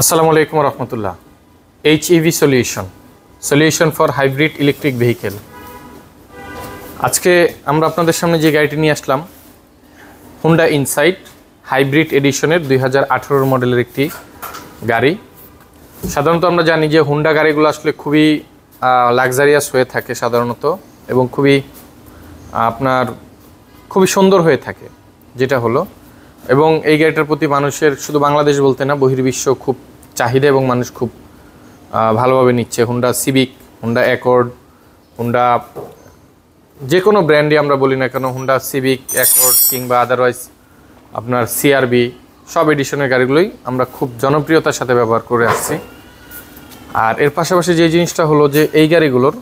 আসসালামু আলাইকুম রহমতুল্লাহ। HEV solution for hybrid electric vehicle. আজকে আমরা আপনাদের সামনে যে গাড়িটি নিয়ে আসলাম, হুন্ডা ইনসাইট হাইব্রিড এডিশনের 2018 মডেলের একটি গাড়ি। সাধারণত আমরা জানি যে হুন্ডা গাড়িগুলো আসলে খুবই লাক্সারিয়াস হয়ে থাকে সাধারণত, এবং খুবই সুন্দর হয়ে থাকে যেটা হলো, এবং এই গাড়িটার প্রতি মানুষের শুধু বাংলাদেশ বলতে না, বহির্বিশ্ব খুব চাহিদা এবং মানুষ খুব ভালোভাবে নিচ্ছে। Honda civic, Honda accord, Honda যে কোনো ব্র্যান্ডই আমরা বলি না কেন, হুন্ডা সিভিক, অ্যাকর্ড কিংবা আদারওয়াইজ আপনার সিআরবি, সব এডিশনের গাড়িগুলোই আমরা খুব জনপ্রিয়তার সাথে ব্যবহার করে আসছি। আর এর পাশাপাশি যে জিনিসটা হলো যে এই গাড়িগুলোর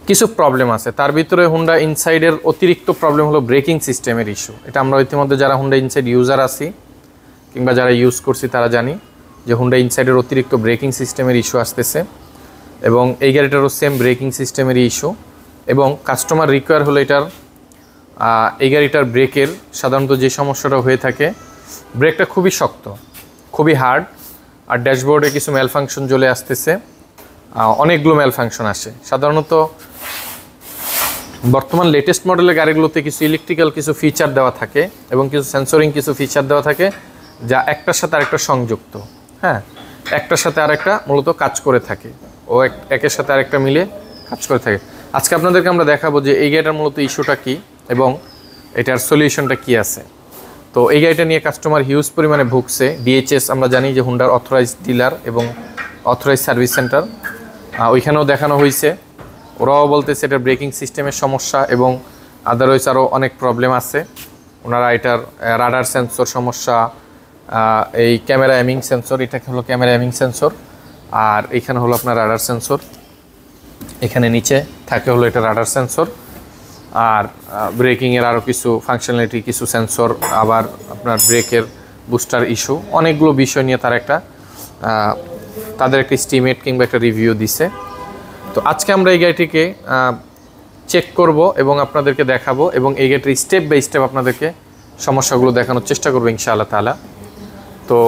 কিছু প্রবলেম আছে। তার ভিতরে হুন্ডা ইনসাইডের অতিরিক্ত প্রবলেম হলো ব্রেকিং সিস্টেমের ইস্যু। এটা আমরা ইতিমধ্যে যারা হুন্ডা ইনসাইড ইউজার আছি কিংবা যারা ইউজ করছি তারা জানি যে হুন্ডা ইনসাইডের অতিরিক্ত ব্রেকিং সিস্টেমের ইস্যু আসতেছে, এবং এই গাড়িটারও সেম ব্রেকিং সিস্টেমেরই ইস্যু। এবং কাস্টমার রিকোয়ার হলো এই গাড়িটার ব্রেকের সাধারণত যে সমস্যাটা হয়ে থাকে, ব্রেকটা খুবই শক্ত, খুবই হার্ড, আর ড্যাশবোর্ডে কিছু ম্যালফাংশন চলে আসতেছে, অনেকগুলো ম্যালফাংশন আসে। সাধারণত বর্তমান লেটেস্ট মডেলের গাড়িগুলোতে কিছু ইলেকট্রিক্যাল কিছু ফিচার দেওয়া থাকে এবং কিছু সেন্সরিং কিছু ফিচার দেওয়া থাকে যা একটার সাথে আরেকটা সংযুক্ত, হ্যাঁ, একটার সাথে আরেকটা মূলত কাজ করে থাকে, ও একের সাথে আরেকটা মিলে কাজ করে থাকে। আজকে আপনাদেরকে আমরা দেখাবো যে এই গাড়িটার মূলত ইস্যুটা কী এবং এটার সলিউশনটা কী আছে। তো এই গাড়িটা নিয়ে কাস্টমার হিউজ পরিমাণে ভুগছে। ডিএইচএস আমরা জানি যে হুন্ডার অথরাইজড ডিলার এবং অথরাইজড সার্ভিস সেন্টার, ওইখানেও দেখানো হয়েছে। ওরাও বলতেছে এটার ব্রেকিং সিস্টেমের সমস্যা এবং আদারওয়াইজ আরও অনেক প্রবলেম আছে। ওনারা এটার রাডার সেন্সর সমস্যা, এই ক্যামেরা এমিং সেন্সর, এটা হলো ক্যামেরা এমিং সেন্সর, আর এইখানে হলো আপনার রাডার সেন্সর, এখানে নিচে থাকে হলো এটা রাডার সেন্সর, আর ব্রেকিংয়ের আরও কিছু ফাংশনালিটি, কিছু সেন্সর, আবার আপনার ব্রেকের বুস্টার ইস্যু, অনেকগুলো বিষয় নিয়ে তাদের একটা এস্টিমেট কিংবা একটা রিভিউ দিছে। তো আজকে আমরা এই গাড়িটিকে চেক করব এবং আপনাদেরকে দেখাবো, এবং এই গাড়িটির স্টেপ বাই স্টেপ আপনাদেরকে সমস্যাগুলো দেখানোর চেষ্টা করবো ইনশাআল্লাহ তাআলা। তো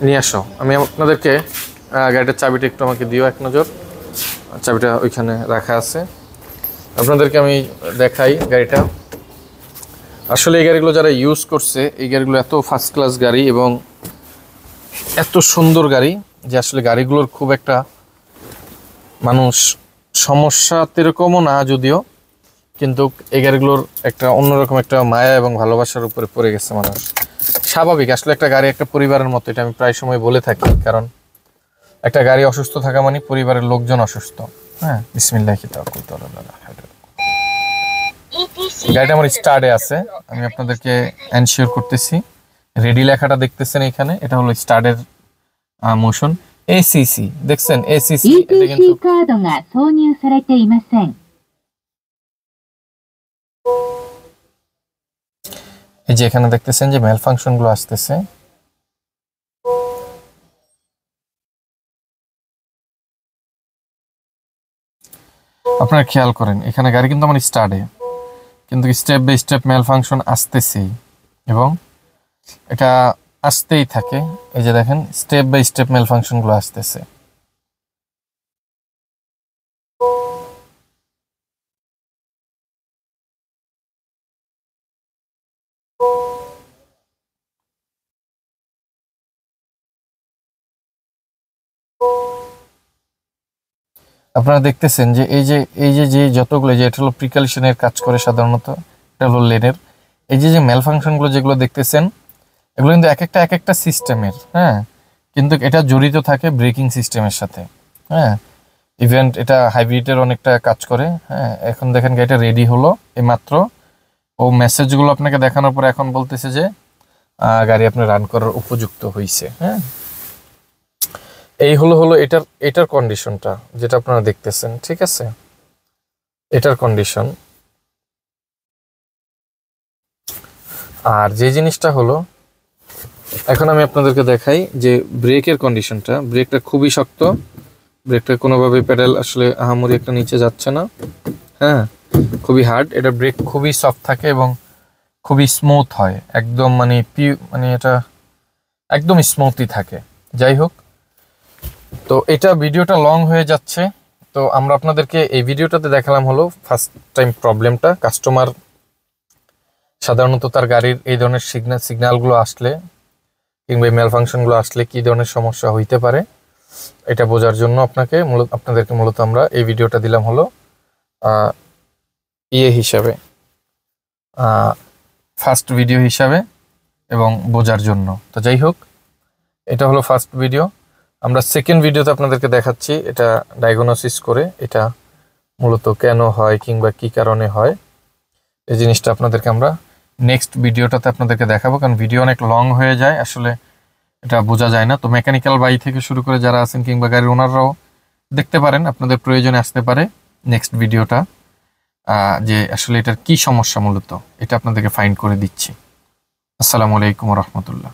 নিয়ে আসো, আমি আপনাদেরকে গাড়িটার চাবিটা একটু আমাকে দিও এক নজর। চাবিটা ওইখানে রাখা আছে, আপনাদেরকে আমি দেখাই গাড়িটা। আসলে এই গাড়িগুলো যারা ইউজ করছে, এই গাড়িগুলো এত ফার্স্ট ক্লাস গাড়ি এবং এত সুন্দর গাড়ি যে আসলে গাড়িগুলোর খুব একটা মানুষ সমস্যা এরকমও না যদিও, কিন্তু এই গাড়িগুলোর একটা অন্যরকম একটা মায়া এবং ভালোবাসার উপরে পড়ে গেছে মানুষ। স্বাভাবিক, আসলে একটা গাড়ি একটা পরিবারের মতো, এটা আমি প্রায় সময় বলে থাকি, কারণ একটা গাড়ি অসুস্থ থাকা মানে পরিবারের লোকজন অসুস্থ। হ্যাঁ, বিসমিল্লাহি তাওয়াক্কালতু আলাল্লাহ। গাড়িটা আমার স্টার্টে আছে, আমি আপনাদেরকে এনশিওর করতেছি। রেডি লেখাটা দেখতেছেন এখানে, এটা হলো স্টার্টের মোশন। এসিসি দেখছেন, এসিসি এটা কিন্তু এই যে এখানে দেখতেছেন যে মেল ফাংশন গুলো আসতেছে। আপনারা খেয়াল করেন এখানে গাড়ি কিন্তু আমার স্টার্টে, কিন্তু step by step malfunction আসতেছেই এবং এটা আসতেই থাকে। এই যে দেখেন step by step malfunction গুলো আসতেছে। আপনারা দেখতেছেন যে এই যে যতগুলো, যে এটা হলো প্রিকলিশনের কাজ করে সাধারণত, এটা হলো লেনের। এই যে মেল ফাংশনগুলো যেগুলো দেখতেছেন, এগুলো কিন্তু এক একটা সিস্টেমের, হ্যাঁ, কিন্তু এটা জড়িত থাকে ব্রেকিং সিস্টেমের সাথে। হ্যাঁ, ইভেন্ট এটা হাইব্রিডের অনেকটা কাজ করে। হ্যাঁ, এখন দেখেন গাড়িটা রেডি হলো এইমাত্র, ও মেসেজগুলো আপনাকে দেখানোর পর এখন বলতেছে যে গাড়ি আপনি রান করার উপযুক্ত হয়েছে। হ্যাঁ, এই হলো এটার কন্ডিশনটা যেটা আপনারা দেখতেছেন, ঠিক আছে, এটার কন্ডিশন। আর যে জিনিসটা হলো, এখন আমি আপনাদেরকে দেখাই যে ব্রেকের কন্ডিশনটা। ব্রেকটা খুবই শক্ত, ব্রেকটা কোনোভাবে প্যাডেল আসলে আহামরি একটা নিচে যাচ্ছে না। হ্যাঁ, খুবই হার্ড, এটা ব্রেক খুবই সফট থাকে এবং খুবই স্মুথ হয় একদম, মানে এটা একদম স্মুথই থাকে। যাই হোক, তো এটা ভিডিওটা লং হয়ে যাচ্ছে, তো আমরা আপনাদেরকে এই ভিডিওটাতে দেখালাম হলো ফার্স্ট টাইম প্রবলেমটা। কাস্টমার সাধারণত তার গাড়ির এই ধরনের সিগন্যালগুলো আসলে কিংবা মেল ফাংশনগুলো আসলে কী ধরনের সমস্যা হইতে পারে এটা বোঝার জন্য আপনাদেরকে মূলত আমরা এই ভিডিওটা দিলাম হলো হিসাবে, ফার্স্ট ভিডিও হিসাবে এবং বোঝার জন্য। তো যাই হোক, এটা হলো ফার্স্ট ভিডিও। আমরা সেকেন্ড ভিডিওতে আপনাদেরকে দেখাচ্ছি এটা ডায়াগনোসিস করে এটা মূলত কেন হয় কিংবা কি কারণে হয়, এই জিনিসটা আপনাদেরকে আমরা নেক্সট ভিডিওটাতে আপনাদেরকে দেখাবো, কারণ ভিডিও অনেক লং হয়ে যায়, আসলে এটা বোঝা যায় না। তো মেকানিক্যাল বাই থেকে শুরু করে যারা আছেন কিংবা গাড়ির ওনাররাও দেখতে পারেন, আপনাদের প্রয়োজনে আসতে পারে নেক্সট ভিডিওটা, যে আসলে এটার কি সমস্যা মূলত এটা আপনাদেরকে ফাইন্ড করে দিচ্ছি। আসসালামু আলাইকুম রহমতুল্লাহ।